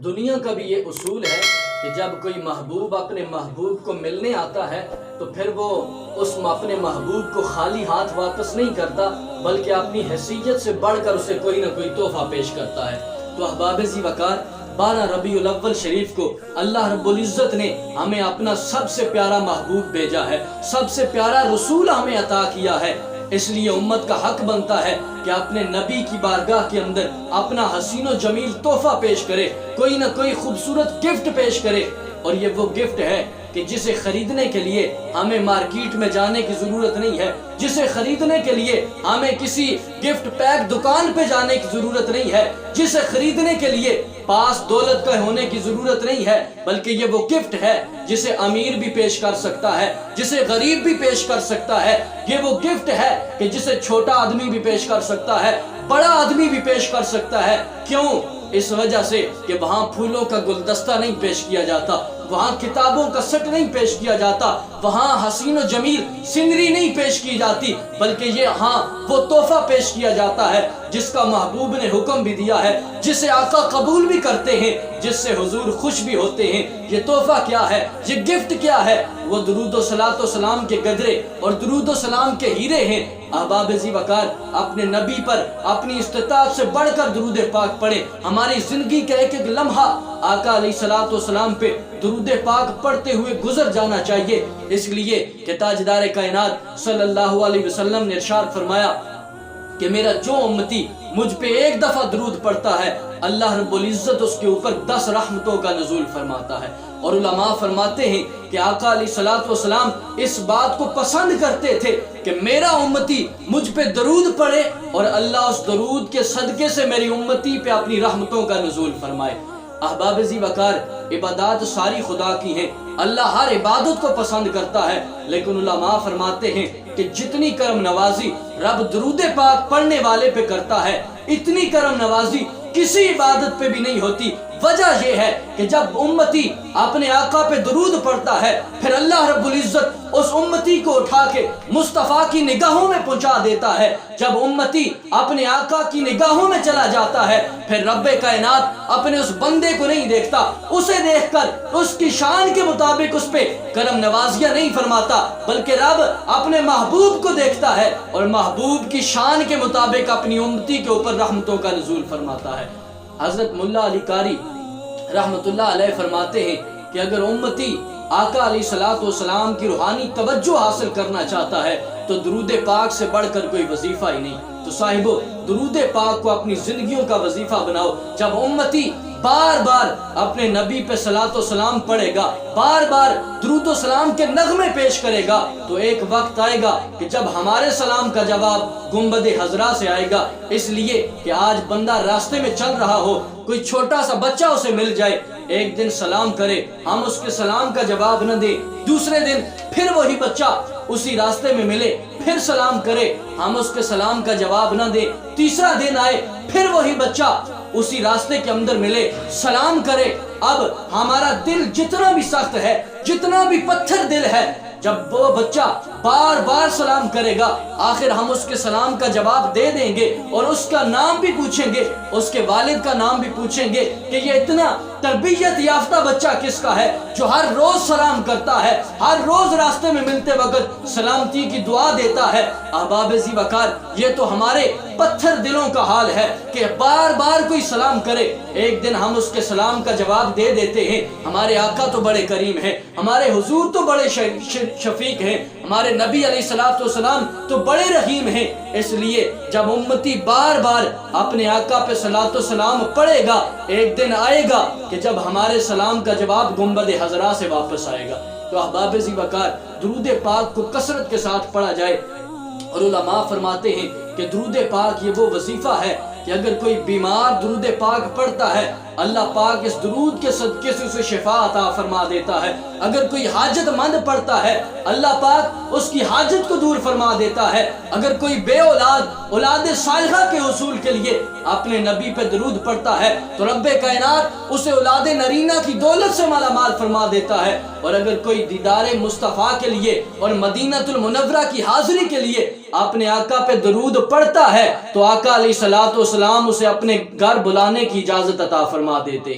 دنیا کا بھی یہ اصول ہے کہ جب کوئی محبوب اپنے محبوب کو ملنے آتا ہے تو پھر وہ اپنے محبوب کو خالی ہاتھ واپس نہیں کرتا، بلکہ اپنی حیثیت سے بڑھ کر اسے کوئی نہ کوئی تحفہ پیش کرتا ہے۔ تو احباب ذی وقار، 12 ربیع الاول شریف کو اللہ رب العزت نے ہمیں اپنا سب سے پیارا محبوب بھیجا ہے، سب سے پیارا رسول ہمیں عطا کیا ہے۔ اس لیے امت کا حق بنتا ہے کہ اپنے نبی کی بارگاہ کے اندر اپنا حسین و جمیل تحفہ پیش کرے، کوئی نہ کوئی خوبصورت گفٹ پیش کرے۔ اور یہ وہ گفٹ ہے کہ جسے خریدنے کے لیے ہمیں مارکیٹ میں جانے کی ضرورت نہیں ہے، جسے خریدنے کے لیے ہمیں کسی گفٹ پیک دکان پہ جانے کی ضرورت نہیں ہے، جسے خریدنے کے لیے پاس دولت کا ہونے کی ضرورت نہیں ہے، بلکہ یہ وہ گفٹ ہے جسے امیر بھی پیش کر سکتا ہے، جسے غریب بھی پیش کر سکتا ہے۔ یہ وہ گفٹ ہے کہ جسے چھوٹا آدمی بھی پیش کر سکتا ہے، بڑا آدمی بھی پیش کر سکتا ہے۔ کیوں؟ اس وجہ سے کہ وہاں پھولوں کا گلدستہ نہیں پیش کیا جاتا، وہاں کتابوں کا سٹ نہیں پیش کیا جاتا، وہاں حسین و جمیل سینری نہیں پیش کی جاتی، بلکہ یہ وہ تحفہ پیش کیا جاتا ہے جس کا محبوب نے حکم بھی دیا ہے، جسے آقا قبول بھی کرتے ہیں، جس سے حضور خوش بھی ہوتے ہیں۔ یہ تحفہ کیا ہے؟ یہ گفٹ کیا ہے؟ وہ درود و صلاۃ و سلام کے گدرے اور درود و سلام کے ہیرے ہیں۔ احباب ذی وقار، اپنے نبی پر اپنی استطاعت سے بڑھ کر درود پاک پڑھیں۔ ہماری زندگی کا ایک ایک لمحہ آقا علیہ الصلوۃ والسلام پہ درود پاک پڑھتے ہوئے گزر جانا چاہیے، اس لیے کہ تاجدار کائنات صلی اللہ علیہ وسلم نے ارشاد فرمایا کہ میرا جو امتی مجھ پہ ایک دفعہ درود پڑھتا ہے، اللہ رب العزت اس کے اوپر 10 رحمتوں کا نزول فرماتا ہے۔ اور علماء فرماتے ہیں کہ آقا علیہ الصلوۃ والسلام اس بات کو پسند کرتے تھے کہ میرا امتی مجھ پہ درود پڑھے اور اللہ اس درود کے صدقے سے میری امتی پہ اپنی رحمتوں کا نزول فرمائے۔ احباب ذی وقار، عبادات ساری خدا کی ہیں، اللہ ہر عبادت کو پسند کرتا ہے، لیکن علماء فرماتے ہیں کہ جتنی کرم نوازی رب درود پاک پڑھنے والے پہ کرتا ہے، اتنی کرم نوازی کسی عبادت پہ بھی نہیں ہوتی۔ وجہ یہ ہے کہ جب امتی اپنے آقا پہ درود پڑھتا ہے، پھر اللہ رب العزت اس امتی کو اٹھا کے مصطفیٰ کی نگاہوں میں پہنچا دیتا ہے۔ جب امتی اپنے آقا کی نگاہوں میں چلا جاتا ہے، پھر رب کائنات اپنے اس بندے کو نہیں دیکھتا، اسے دیکھ کر اس کی شان کے مطابق اس پہ کرم نوازیاں نہیں فرماتا، بلکہ رب اپنے محبوب کو دیکھتا ہے اور محبوب کی شان کے مطابق اپنی امتی کے اوپر رحمتوں کا نزول فرماتا ہے۔ حضرت ملا علی قاری رحمت اللہ علیہ فرماتے ہیں کہ اگر امتی آقا علیہ الصلوۃ والسلام کی روحانی توجہ حاصل کرنا چاہتا ہے تو درود پاک سے بڑھ کر کوئی وظیفہ ہی نہیں۔ تو صاحبو، درود پاک کو اپنی زندگیوں کا وظیفہ بناؤ۔ جب امتی بار بار اپنے نبی پہ صلاۃ و سلام پڑھے گا، بار بار درود و سلام کے نغمے پیش کرے گا، تو ایک وقت آئے گا کہ جب ہمارے سلام کا جواب گنبد خضرا سے آئے گا۔ اس لیے کہ آج بندہ راستے میں چل رہا ہو، کوئی چھوٹا سا بچہ اسے مل جائے، ایک دن سلام کرے، ہم اس کے سلام کا جواب نہ دیں، دوسرے دن پھر وہی بچہ اسی راستے میں ملے، پھر سلام کرے، ہم اس کے سلام کا جواب نہ دیں، تیسرا دن آئے، پھر وہی بچہ اسی راستے کے اندر ملے، سلام کرے۔ اب ہمارا دل جتنا بھی سخت ہے، جتنا بھی پتھر دل ہے، جب وہ بچہ بار بار سلام کرے گا، آخر ہم اس کے سلام کا جواب دے دیں گے اور اس کا نام بھی پوچھیں گے، اس کے والد کا نام بھی پوچھیں گے کہ یہ اتنا تربیت یافتہ بچہ کس کا ہے جو ہر روز سلام کرتا ہے، ہر روز راستے میں ملتے وقت سلامتی کی دعا دیتا ہے۔ احباب ذی وقار، یہ تو ہمارے پتھر دلوں کا حال ہے کہ بار بار کوئی سلام کرے، ایک دن ہم اس کے سلام کا جواب دے دیتے ہیں۔ ہمارے آقا تو بڑے کریم ہیں، ہمارے حضور تو بڑے شفیق ہیں، ہمارے نبی علیہ الصلوۃ والسلام تو بڑے رحیم ہیں۔ اس لیے جب امتی بار بار اپنے آقا پہ صلاۃ و سلام پڑھے گا، ایک دن آئے گا کہ جب ہمارے سلام کا جواب گنبد خضرا سے واپس آئے گا۔ تو احباب ذی وقار، درود پاک کو کثرت کے ساتھ پڑھا جائے۔ اور علماء فرماتے ہیں کہ درود پاک یہ وہ وظیفہ ہے کہ اگر کوئی بیمار درود پاک پڑھتا ہے، اللہ پاک اس درود کے صدقے سے اسے شفا عطا فرما دیتا ہے۔ اگر کوئی حاجت مند پڑھتا ہے، اللہ پاک اس کی حاجت کو دور فرما دیتا ہے۔ اگر کوئی بے اولاد صالحہ کے حصول کے لیے اپنے نبی پہ درود پڑھتا ہے تو رب کائنات اسے اولاد نرینہ کی دولت سے مالا مال فرما دیتا ہے۔ اور اگر کوئی دیدار مصطفیٰ کے لیے اور مدینہ المنورہ کی حاضری کے لیے اپنے آقا پہ درود پڑھتا ہے تو آقا علیہ الصلوۃ والسلام اسے اپنے گھر بلانے کی اجازت عطا فرما دیتے۔